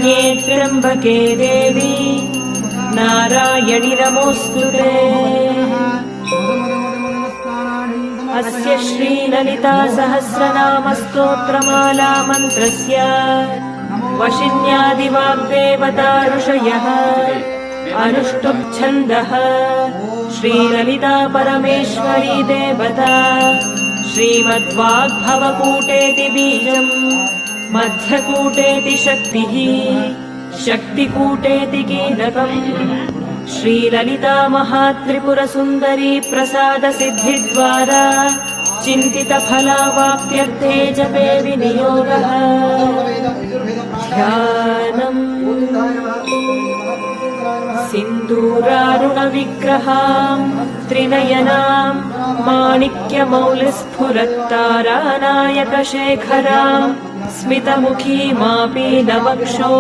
शरण्ये त्र्यम्बके देवी नारायणि नमोऽस्तुते। अस्य श्रीललिता सहस्रनाम स्तोत्रमाला मन्त्रस्य वशिन्यादिवाग्देवता ऋषयः अनुष्टुप् छन्दः श्रीललिता परमेश्वरी देवता श्रीमद्वाग्भवकूटेति बीजम् मध्यकूटेति शक्तिः शक्तिकूटेति कीलकम् श्रीललिता महात्रिपुरसुन्दरी प्रसाद सिद्धिद्वारा चिन्तितफलावाप्त्यर्थे जपे विनियोगः। ध्यानम् सिन्दूरारुणविग्रहां त्रिनयनां माणिक्यमौलिस्फुरत्तारानायकशेखरां स्मितमुखीमापीनवक्षो